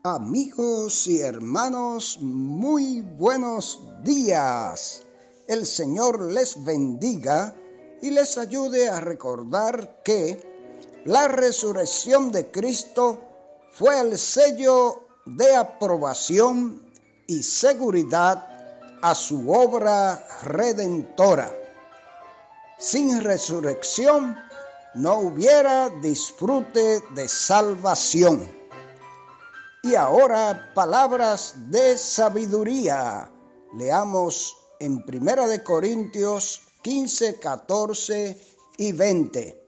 Amigos y hermanos, muy buenos días. El Señor les bendiga y les ayude a recordar que la resurrección de Cristo fue el sello de aprobación y seguridad a su obra redentora. Sin resurrección no hubiera disfrute de salvación. Y ahora palabras de sabiduría. Leamos en 1 Corintios 15, 14 y 20.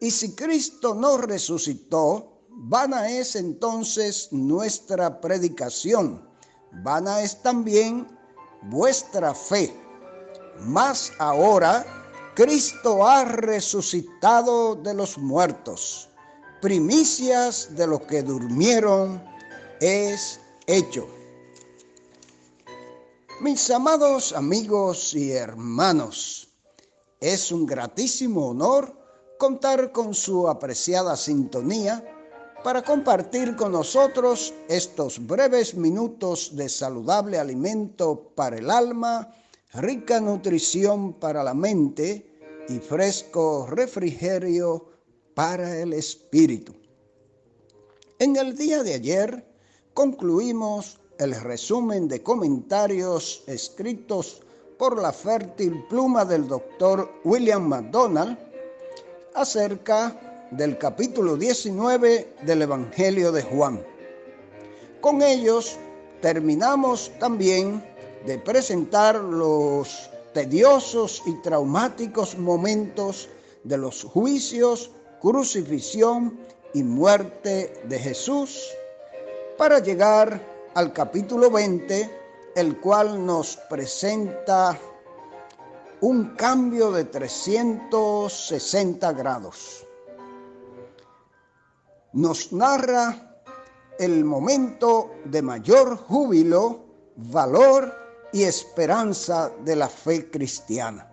Y si Cristo no resucitó, vana es entonces nuestra predicación, vana es también vuestra fe. Mas ahora Cristo ha resucitado de los muertos, primicias de los que durmieron es hecho. Mis amados amigos y hermanos, es un gratísimo honor contar con su apreciada sintonía para compartir con nosotros estos breves minutos de saludable alimento para el alma, rica nutrición para la mente y fresco refrigerio para el espíritu. En el día de ayer concluimos el resumen de comentarios escritos por la fértil pluma del doctor William MacDonald acerca del capítulo 19 del Evangelio de Juan. Con ellos terminamos también de presentar los tediosos y traumáticos momentos de los juicios, crucifixión y muerte de Jesús, para llegar al capítulo 20, el cual nos presenta un cambio de 360 grados. Nos narra el momento de mayor júbilo, valor y esperanza de la fe cristiana.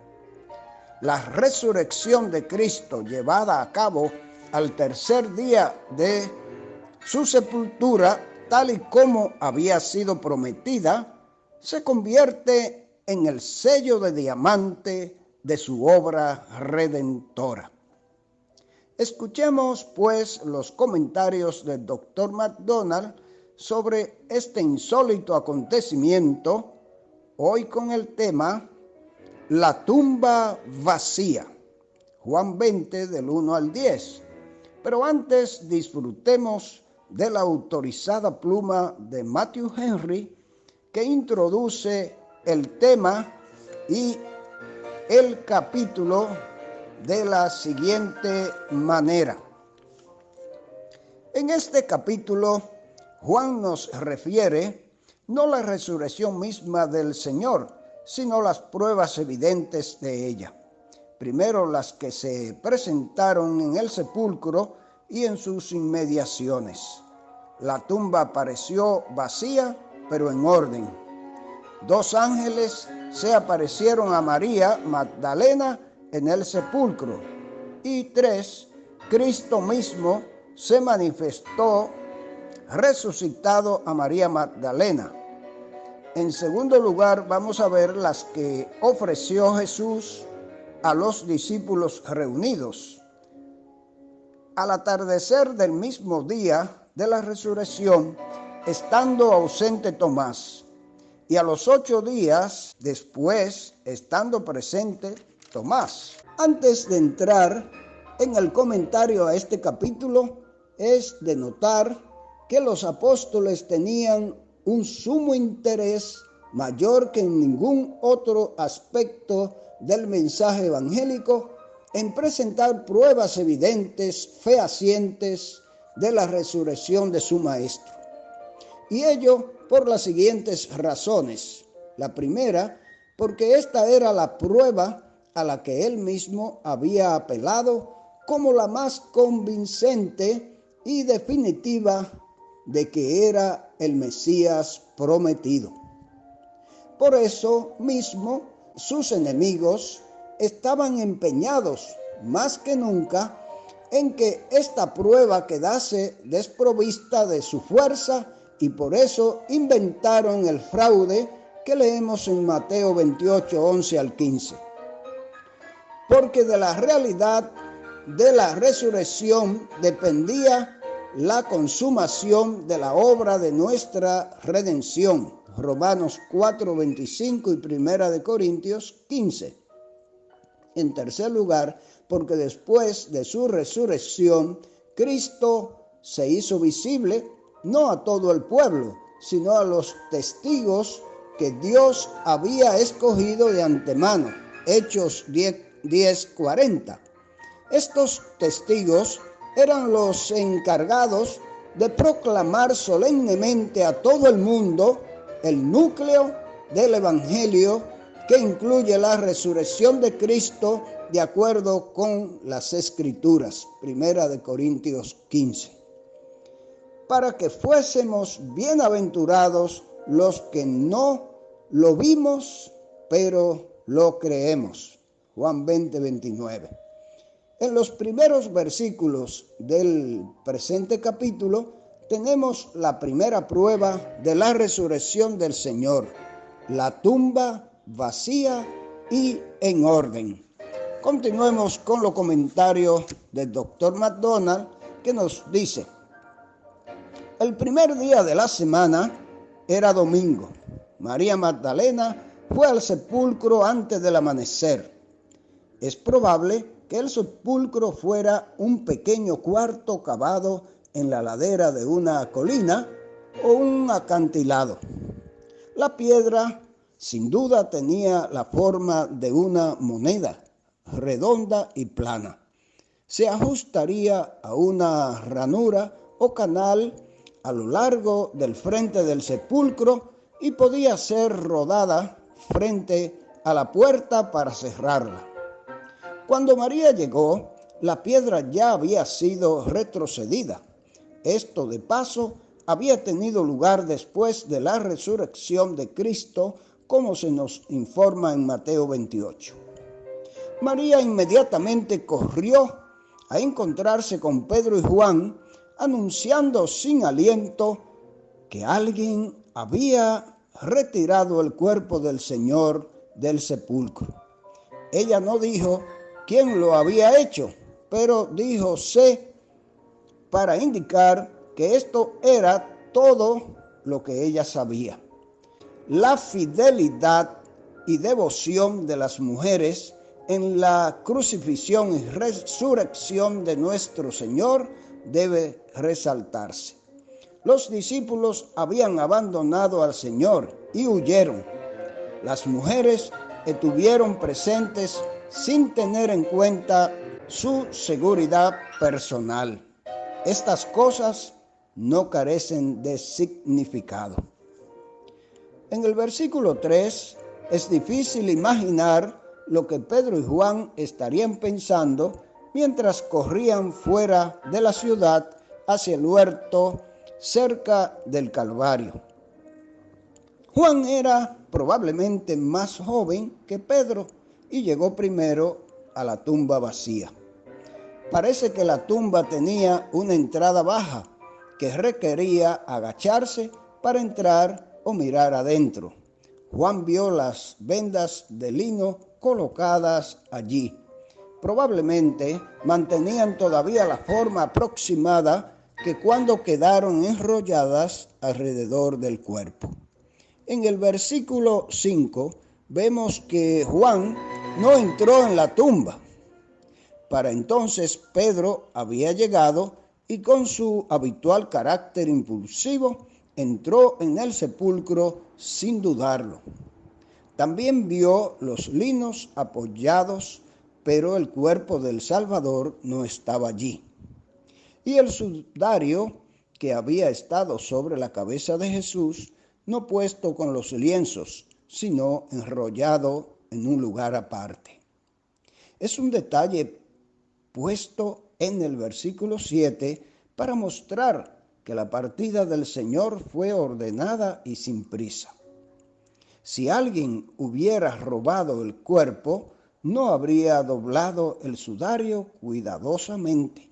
La resurrección de Cristo llevada a cabo al tercer día de su sepultura, tal y como había sido prometida, se convierte en el sello de diamante de su obra redentora. Escuchemos pues los comentarios del Dr. MacDonald sobre este insólito acontecimiento, hoy con el tema La tumba vacía, Juan 20 del 1 al 10. Pero antes disfrutemos de la autorizada pluma de Matthew Henry, que introduce el tema y el capítulo de la siguiente manera. En este capítulo, Juan nos refiere no la resurrección misma del Señor, sino las pruebas evidentes de ella. Primero las que se presentaron en el sepulcro y en sus inmediaciones. La tumba pareció vacía, pero en orden. 2 ángeles se aparecieron a María Magdalena en el sepulcro. Y 3, Cristo mismo se manifestó resucitado a María Magdalena. En segundo lugar, vamos a ver las que ofreció Jesús a los discípulos reunidos. Al atardecer del mismo día de la resurrección, estando ausente Tomás, y a los 8 días después, estando presente Tomás. Antes de entrar en el comentario a este capítulo, es de notar que los apóstoles tenían un sumo interés mayor que en ningún otro aspecto del mensaje evangélico en presentar pruebas evidentes, fehacientes de la resurrección de su Maestro. Y ello por las siguientes razones. La primera, porque esta era la prueba a la que él mismo había apelado como la más convincente y definitiva de que era el Mesías prometido. Por eso mismo, sus enemigos estaban empeñados más que nunca en que esta prueba quedase desprovista de su fuerza y por eso inventaron el fraude que leemos en Mateo 28, 11 al 15. Porque de la realidad de la resurrección dependía la consumación de la obra de nuestra redención. Romanos 4, 25 y 1 Corintios 15. En tercer lugar, porque después de su resurrección, Cristo se hizo visible no a todo el pueblo, sino a los testigos que Dios había escogido de antemano. Hechos 10:40. Estos testigos eran los encargados de proclamar solemnemente a todo el mundo el núcleo del Evangelio, que incluye la resurrección de Cristo de acuerdo con las Escrituras. 1 Corintios 15. Para que fuésemos bienaventurados los que no lo vimos, pero lo creemos. Juan 20, 29. En los primeros versículos del presente capítulo tenemos la primera prueba de la resurrección del Señor: la tumba vacía y en orden. Continuemos con los comentarios del Dr. MacDonald, que nos dice: el primer día de la semana era domingo. María Magdalena fue al sepulcro antes del amanecer. Es probable que el sepulcro fuera un pequeño cuarto cavado en la ladera de una colina o un acantilado. La piedra sin duda tenía la forma de una moneda, redonda y plana. Se ajustaría a una ranura o canal a lo largo del frente del sepulcro y podía ser rodada frente a la puerta para cerrarla. Cuando María llegó, la piedra ya había sido retrocedida. Esto, de paso, había tenido lugar después de la resurrección de Cristo, como se nos informa en Mateo 28. María inmediatamente corrió a encontrarse con Pedro y Juan, anunciando sin aliento que alguien había retirado el cuerpo del Señor del sepulcro. Ella no dijo quién lo había hecho, pero dijo sé, para indicar que esto era todo lo que ella sabía. La fidelidad y devoción de las mujeres en la crucifixión y resurrección de nuestro Señor debe resaltarse. Los discípulos habían abandonado al Señor y huyeron. Las mujeres estuvieron presentes sin tener en cuenta su seguridad personal. Estas cosas no carecen de significado. En el versículo 3 es difícil imaginar lo que Pedro y Juan estarían pensando mientras corrían fuera de la ciudad hacia el huerto cerca del Calvario. Juan era probablemente más joven que Pedro y llegó primero a la tumba vacía. Parece que la tumba tenía una entrada baja que requería agacharse para entrar o mirar adentro. Juan vio las vendas de lino colocadas allí. Probablemente mantenían todavía la forma aproximada que cuando quedaron enrolladas alrededor del cuerpo. En el versículo 5 vemos que Juan no entró en la tumba. Para entonces Pedro había llegado y con su habitual carácter impulsivo entró en el sepulcro sin dudarlo. También vio los linos apoyados, pero el cuerpo del Salvador no estaba allí. Y el sudario que había estado sobre la cabeza de Jesús, no puesto con los lienzos, sino enrollado en un lugar aparte. Es un detalle puesto en el versículo 7 para mostrar que la partida del Señor fue ordenada y sin prisa. Si alguien hubiera robado el cuerpo, no habría doblado el sudario cuidadosamente.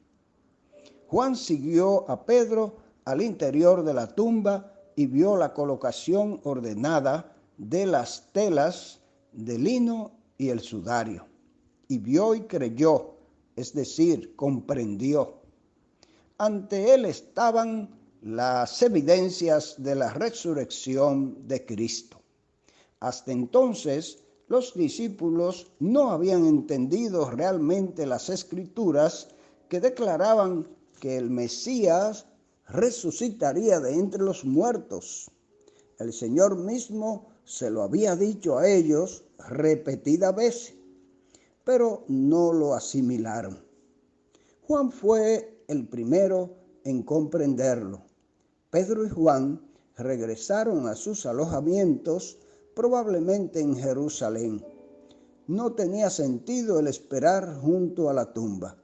Juan siguió a Pedro al interior de la tumba y vio la colocación ordenada de las telas de lino y el sudario. Y vio y creyó, es decir, comprendió. Ante él estaban las evidencias de la resurrección de Cristo. Hasta entonces, los discípulos no habían entendido realmente las Escrituras que declaraban que el Mesías resucitaría de entre los muertos. El Señor mismo se lo había dicho a ellos repetidas veces, pero no lo asimilaron. Juan fue el primero en comprenderlo. Pedro y Juan regresaron a sus alojamientos, probablemente en Jerusalén. No tenía sentido el esperar junto a la tumba.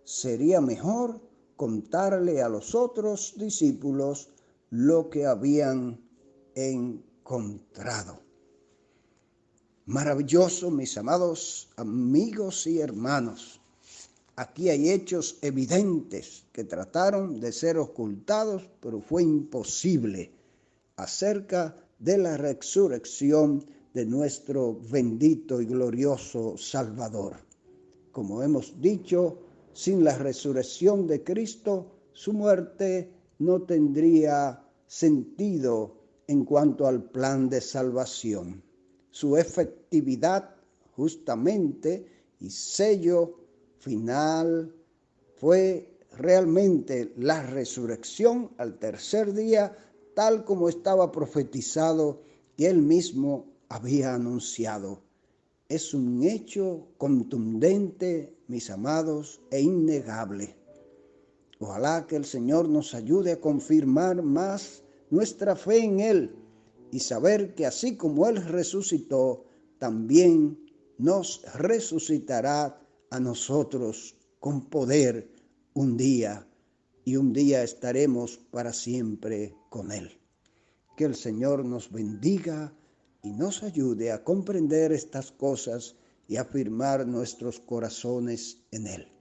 Sería mejor contarle a los otros discípulos lo que habían encontrado. Maravilloso, mis amados amigos y hermanos. Aquí hay hechos evidentes que trataron de ser ocultados, pero fue imposible, acerca de la resurrección de nuestro bendito y glorioso Salvador. Como hemos dicho, sin la resurrección de Cristo, su muerte no tendría sentido en cuanto al plan de salvación. Su efectividad, justamente, y sello final fue realmente la resurrección al tercer día, tal como estaba profetizado y él mismo había anunciado. Es un hecho contundente, mis amados, e innegable. Ojalá que el Señor nos ayude a confirmar más nuestra fe en Él y saber que así como Él resucitó, también nos resucitará a nosotros con poder un día, y un día estaremos para siempre con Él. Que el Señor nos bendiga y nos ayude a comprender estas cosas y a afirmar nuestros corazones en Él.